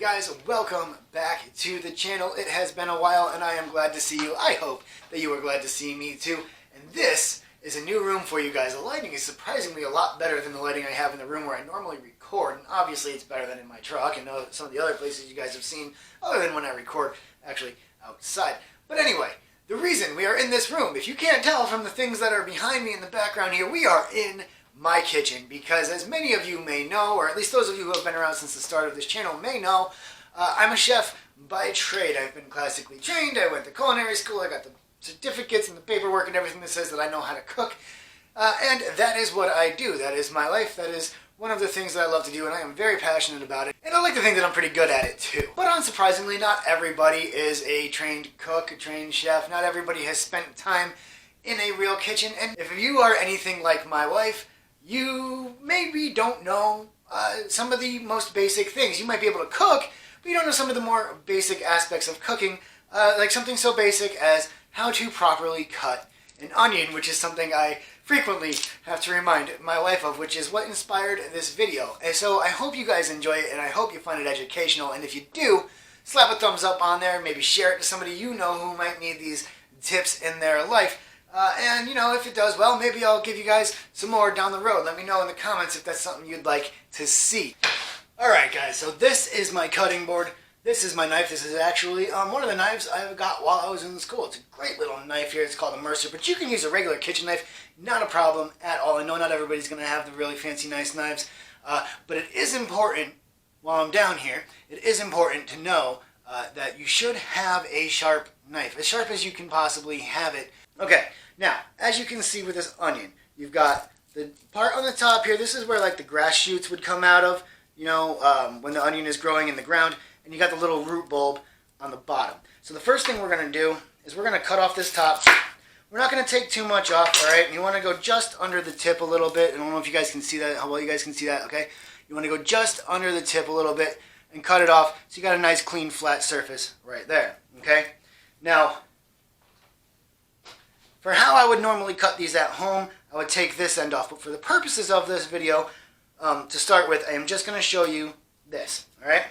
guys? Welcome back to the channel. It has been a while and I am glad to see you. I hope that you are glad to see me too. And this is a new room for you guys. The lighting is surprisingly a lot better than the lighting I have in the room where I normally record. And obviously it's better than in my truck and some of the other places you guys have seen other than when I record actually outside. But anyway, the reason we are in this room, if you can't tell from the things that are behind me in the background here, we are in my kitchen, because as many of you may know, or at least those of you who have been around since the start of this channel may know, I'm a chef by trade. I've been classically trained. I went to culinary school. I got the certificates and the paperwork and everything that says that I know how to cook, and that is what I do. That is my life. That is one of the things that I love to do, and I am very passionate about it, and I like to think that I'm pretty good at it too. But unsurprisingly, not everybody is a trained cook, a trained chef. Not everybody has spent time in a real kitchen, and if you are anything like my wife, you maybe don't know some of the most basic things. You might be able to cook, but you don't know some of the more basic aspects of cooking, like something so basic as how to properly cut an onion, which is something I frequently have to remind my wife of, which is what inspired this video. And so I hope you guys enjoy it, and I hope you find it educational, and if you do, slap a thumbs up on there, maybe share it to somebody you know who might need these tips in their life. And, you know, if it does well, maybe I'll give you guys some more down the road. Let me know in the comments if that's something you'd like to see. Alright guys, so this is my cutting board. This is my knife. This is actually one of the knives I got while I was in school. It's a great little knife here. It's called a Mercer, but you can use a regular kitchen knife. Not a problem at all. I know not everybody's going to have the really fancy nice knives, but it is important, while I'm down here, it is important to know that you should have a sharp knife. As sharp as you can possibly have it. Okay, now, as you can see with this onion, you've got the part on the top here. This is where like the grass shoots would come out of, you know, when the onion is growing in the ground. And you got the little root bulb on the bottom. So the first thing we're going to do is we're going to cut off this top. We're not going to take too much off, all right? And you want to go just under the tip a little bit. I don't know if you guys can see that, how well you guys can see that, okay? You want to go just under the tip a little bit and cut it off so you got a nice, clean, flat surface right there, okay? Now, for how I would normally cut these at home, I would take this end off. But for the purposes of this video, to start with, I am just going to show you this, all right?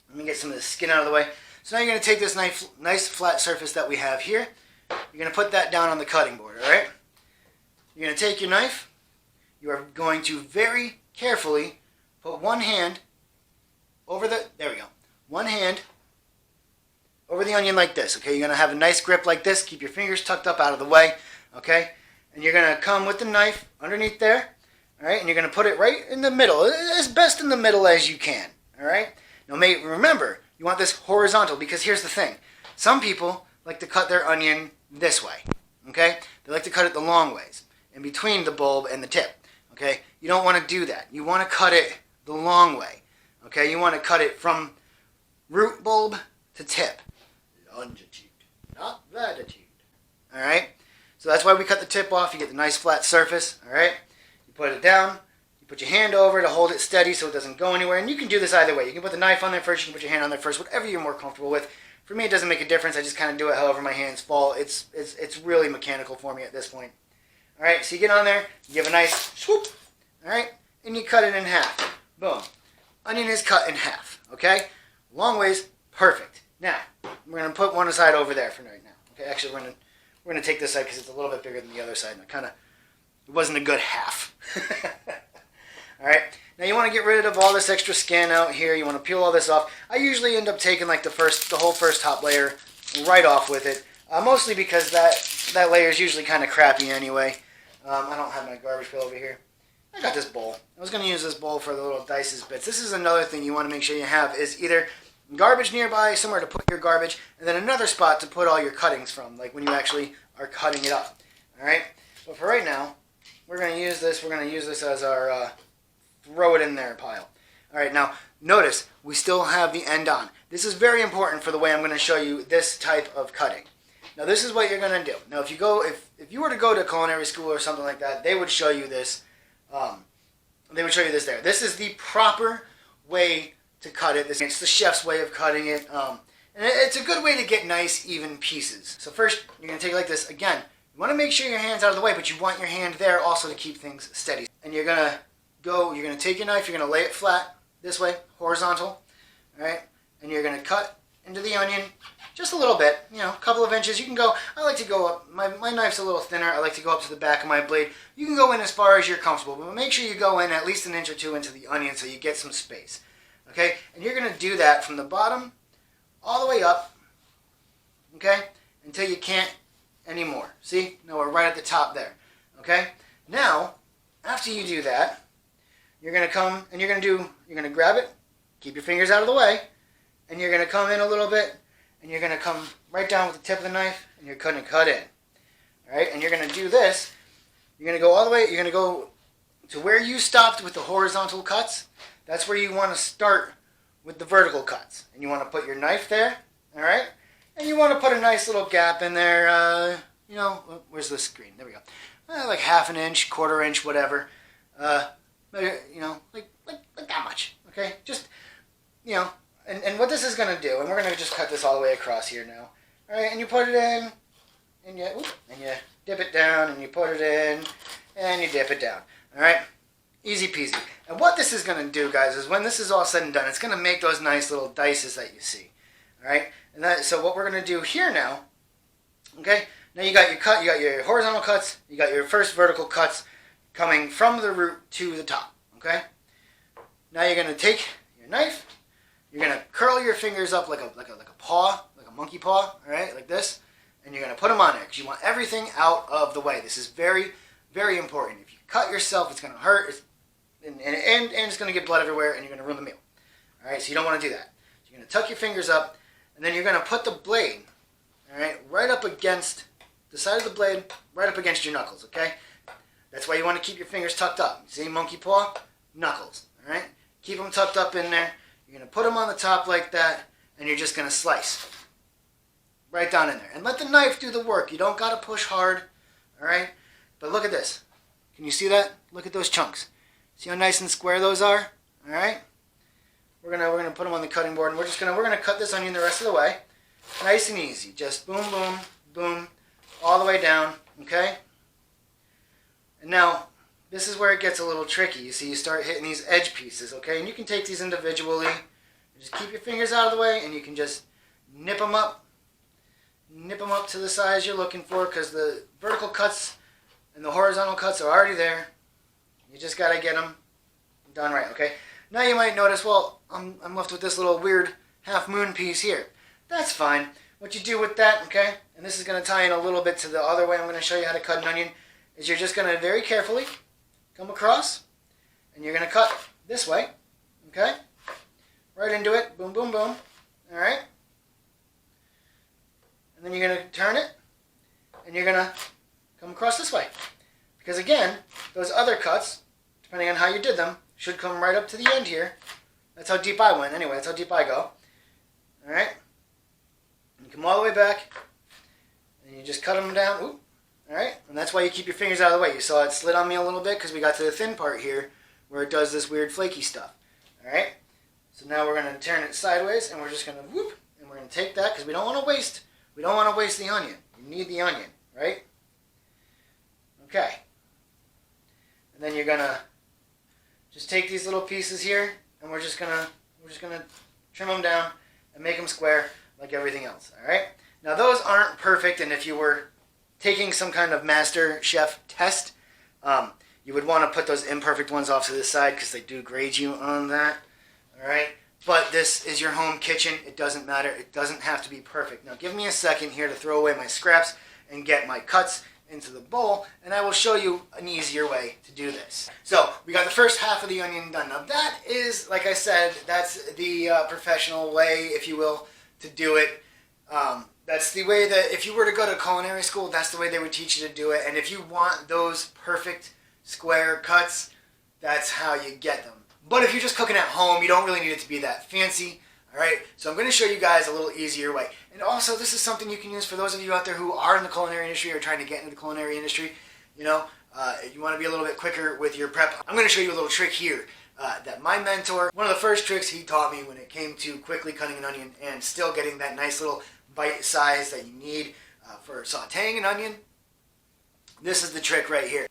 Let me get some of the skin out of the way. So now you're going to take this nice flat surface that we have here. You're going to put that down on the cutting board, all right? You're going to take your knife. You are going to very carefully put one hand over the, there we go, one hand over the onion like this, okay? You're going to have a nice grip like this. Keep your fingers tucked up out of the way, okay? And you're going to come with the knife underneath there, all right? And you're going to put it right in the middle, as best in the middle as you can, all right? Now remember, you want this horizontal, because here's the thing. Some people like to cut their onion this way, okay? They like to cut it the long ways, in between the bulb and the tip, okay? You don't want to do that. You want to cut it the long way, okay? You want to cut it from root bulb to tip. Longitude, not latitude, all right? So that's why we cut the tip off. You get the nice flat surface, all right? You put it down. Put your hand over to hold it steady so it doesn't go anywhere. And you can do this either way. You can put the knife on there first. You can put your hand on there first. Whatever you're more comfortable with. For me, it doesn't make a difference. I just kind of do it however my hands fall. It's really mechanical for me at this point. All right, so you get on there. You give a nice swoop. All right, and you cut it in half. Boom. Onion is cut in half. Okay? Long ways, perfect. Now, we're going to put one aside over there for right now. Okay, actually, we're going to take this side because it's a little bit bigger than the other side. And it wasn't a good half. Alright, now you want to get rid of all this extra skin out here. You want to peel all this off. I usually end up taking like the whole first top layer right off with it. Mostly because that layer is usually kind of crappy anyway. I don't have my garbage pail over here. I got this bowl. I was going to use this bowl for the little dices bits. This is another thing you want to make sure you have is either garbage nearby, somewhere to put your garbage, and then another spot to put all your cuttings from, like when you actually are cutting it up. Alright, but for right now, we're going to use this. We're going to use this as our throw it in there pile. Alright, now notice we still have the end on. This is very important for the way I'm going to show you this type of cutting. Now this is what you're going to do. Now if you were to go to culinary school or something like that, they would show you this. They would show you this there. This is the proper way to cut it. It's the chef's way of cutting it. And it's a good way to get nice even pieces. So first you're going to take it like this. Again, you want to make sure your hand's out of the way, but you want your hand there also to keep things steady. And you're going to take your knife, you're going to lay it flat this way, horizontal, all right? And you're going to cut into the onion just a little bit, you know, a couple of inches. You can go, I like to go up, my knife's a little thinner, I like to go up to the back of my blade. You can go in as far as you're comfortable, but make sure you go in at least an inch or two into the onion so you get some space, okay? And you're going to do that from the bottom all the way up, okay, until you can't anymore. See? Now we're right at the top there, okay? Now, after you do that, you're going to come and you're going to grab it, keep your fingers out of the way, and you're going to come in a little bit, and you're going to come right down with the tip of the knife, and you're going to cut in. All right? And you're going to do this. You're going to go all the way, you're going to go to where you stopped with the horizontal cuts. That's where you want to start with the vertical cuts. And you want to put your knife there, all right? And you want to put a nice little gap in there, you know, where's the screen? There we go. Like half an inch, quarter inch, whatever. You know, like that much, okay? Just, you know, and what this is going to do, and we're going to just cut this all the way across here now. All right, and you put it in, and you dip it down, and you put it in, and you dip it down. All right, easy peasy. And what this is going to do, guys, is when this is all said and done, it's going to make those nice little dices that you see. All right, and so what we're going to do here now, okay? Now you got your cut, you got your horizontal cuts, you got your first vertical cuts coming from the root to the top. Okay. Now you're going to take your knife. You're going to curl your fingers up like a paw, like a monkey paw, all right, like this, and you're going to put them on there because you want everything out of the way. This is very, very important. If you cut yourself, it's going to hurt, and it's going to get blood everywhere, and you're going to ruin the meal. All right, so you don't want to do that. So you're going to tuck your fingers up, and then you're going to put the blade, all right, right up against the side of the blade, right up against your knuckles. Okay, that's why you want to keep your fingers tucked up. See, monkey paw, knuckles. All right, keep them tucked up in there. You're going to put them on the top like that, and you're just going to slice right down in there. And let the knife do the work. You don't got to push hard, all right? But look at this. Can you see that? Look at those chunks. See how nice and square those are? All right? We're gonna put them on the cutting board, and we're gonna cut this onion the rest of the way. Nice and easy. Just boom, boom, boom, all the way down, okay? And now, this is where it gets a little tricky. You see, you start hitting these edge pieces, okay? And you can take these individually. Just keep your fingers out of the way, and you can just nip them up to the size you're looking for, because the vertical cuts and the horizontal cuts are already there. You just got to get them done right, okay? Now you might notice, well, I'm left with this little weird half moon piece here. That's fine. What you do with that, okay, and this is going to tie in a little bit to the other way I'm going to show you how to cut an onion, is you're just going to very carefully come across, and you're going to cut this way, okay? Right into it, boom, boom, boom, all right? And then you're going to turn it, and you're going to come across this way. Because again, those other cuts, depending on how you did them, should come right up to the end here. That's how deep I went, anyway, that's how deep I go. All right? And you come all the way back, and you just cut them down, ooh, all right? And that's why you keep your fingers out of the way. You saw it slid on me a little bit because we got to the thin part here where it does this weird flaky stuff. All right? So now we're going to turn it sideways, and we're just going to whoop, and we're going to take that because we don't want to waste the onion. You need the onion, right? Okay. And then you're going to just take these little pieces here, and we're just gonna trim them down and make them square like everything else. All right. Now those aren't perfect, and if you were taking some kind of master chef test, you would want to put those imperfect ones off to the side because they do grade you on that. All right. But this is your home kitchen. It doesn't matter. It doesn't have to be perfect. Now give me a second here to throw away my scraps and get my cuts into the bowl, and I will show you an easier way to do this. So we got the first half of the onion done. Now that is, like I said, that's the professional way, if you will, to do it. That's the way that if you were to go to culinary school, that's the way they would teach you to do it. And if you want those perfect square cuts, that's how you get them. But if you're just cooking at home, you don't really need it to be that fancy. All right, so I'm going to show you guys a little easier way. And also, this is something you can use for those of you out there who are in the culinary industry or trying to get into the culinary industry. You know, you want to be a little bit quicker with your prep. I'm going to show you a little trick here that my mentor, one of the first tricks he taught me when it came to quickly cutting an onion and still getting that nice little bite size that you need for sauteing an onion. This is the trick right here.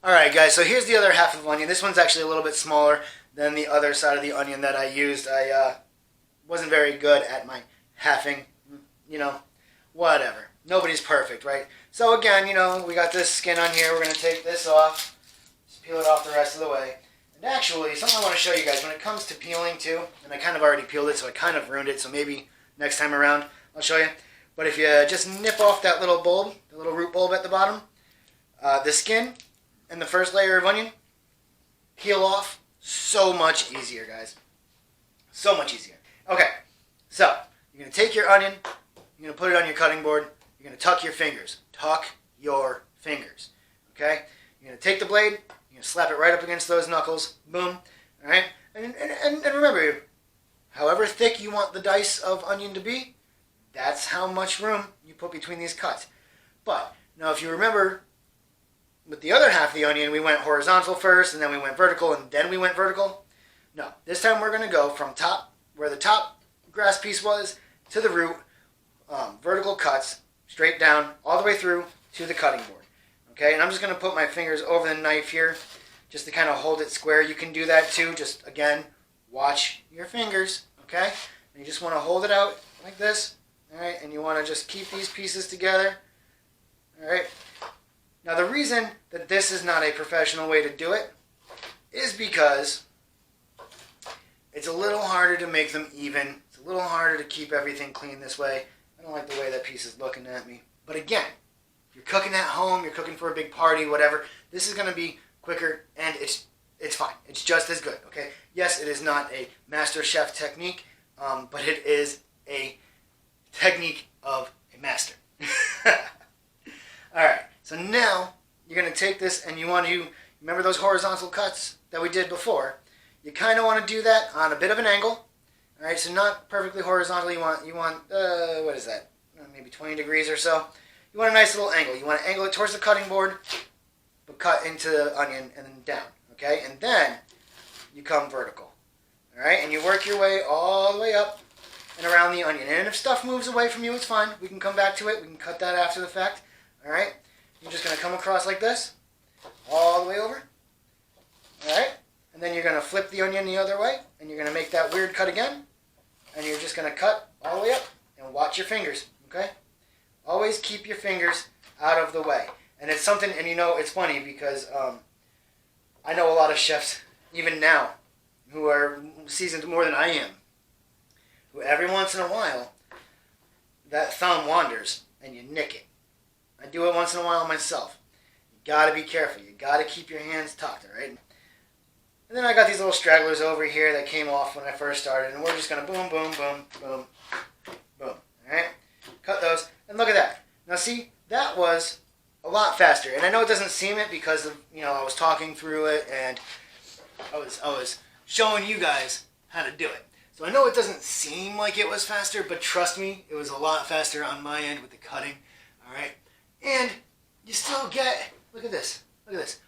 All right, guys, so here's the other half of the onion. This one's actually a little bit smaller than the other side of the onion that I used. I wasn't very good at my halving, you know, whatever. Nobody's perfect, right? So again, you know, we got this skin on here. We're going to take this off. Just peel it off the rest of the way. And actually, something I want to show you guys, when it comes to peeling too, and I kind of already peeled it, so I kind of ruined it, so maybe next time around I'll show you. But if you just nip off that little bulb, the little root bulb at the bottom, the skin and the first layer of onion peel off so much easier, guys. So much easier. Okay, so you're going to take your onion, you're going to put it on your cutting board, you're going to tuck your fingers. Tuck your fingers. Okay? You're going to take the blade, you're going to slap it right up against those knuckles. Boom. All right? And remember, however thick you want the dice of onion to be, that's how much room you put between these cuts. But, now if you remember, with the other half of the onion, we went horizontal first, and then we went vertical, and then we went vertical. No, this time we're going to go from top, where the top grass piece was, to the root, vertical cuts, straight down, all the way through to the cutting board. Okay, and I'm just going to put my fingers over the knife here, just to kind of hold it square. You can do that too, just again, watch your fingers, okay? And you just want to hold it out like this, all right? And you want to just keep these pieces together, all right? Now the reason that this is not a professional way to do it is because it's a little harder to make them even. It's a little harder to keep everything clean this way. I don't like the way that piece is looking at me. But again, if you're cooking at home, you're cooking for a big party, whatever, this is going to be quicker and it's fine. It's just as good, okay? Yes, it is not a master chef technique, but it is a technique of a master. Alright, so now you're going to take this and you want to, remember those horizontal cuts that we did before? You kind of want to do that on a bit of an angle. Alright, so not perfectly horizontal. You want what is that? Maybe 20 degrees or so. You want a nice little angle. You want to angle it towards the cutting board, but cut into the onion and then down. Okay, and then you come vertical. Alright, and you work your way all the way up and around the onion. And if stuff moves away from you, it's fine. We can come back to it. We can cut that after the fact. Alright, you're just going to come across like this, all the way over. Alright, and then you're going to flip the onion the other way, and you're going to make that weird cut again. And you're just going to cut all the way up and watch your fingers, okay? Always keep your fingers out of the way. And it's something, and you know, it's funny because I know a lot of chefs, even now, who are seasoned more than I am, who every once in a while, that thumb wanders and you nick it. I do it once in a while myself. You got to be careful. You got to keep your hands tucked, all right? And then I got these little stragglers over here that came off when I first started, and we're just going to boom, boom, boom, boom, boom, alright? Cut those, and look at that. Now see, that was a lot faster, and I know it doesn't seem it because of, you know, I was talking through it, and I was showing you guys how to do it. So I know it doesn't seem like it was faster, but trust me, it was a lot faster on my end with the cutting, alright? And you still get, look at this, look at this.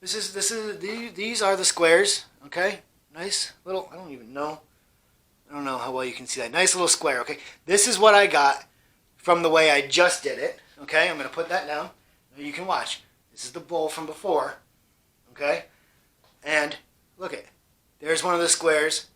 These are the squares, okay? Nice little, I don't know how well you can see that. Nice little square, okay? This is what I got from the way I just did it, okay? I'm going to put that down. You can watch. This is the bowl from before, okay? And look at, there's one of the squares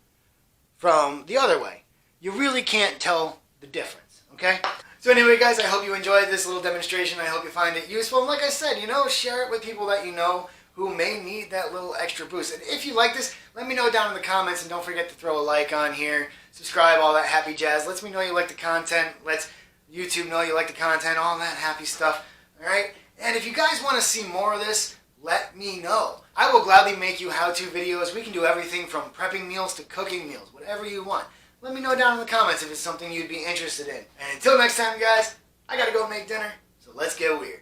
from the other way. You really can't tell the difference, okay? So anyway, guys, I hope you enjoyed this little demonstration. I hope you find it useful. And like I said, you know, share it with people that you know who may need that little extra boost. And if you like this, let me know down in the comments, and don't forget to throw a like on here, subscribe, all that happy jazz. Lets me know you like the content, lets YouTube know you like the content, all that happy stuff, alright? And if you guys want to see more of this, let me know. I will gladly make you how-to videos. We can do everything from prepping meals to cooking meals, whatever you want. Let me know down in the comments if it's something you'd be interested in. And until next time, guys, I gotta go make dinner, so let's get weird.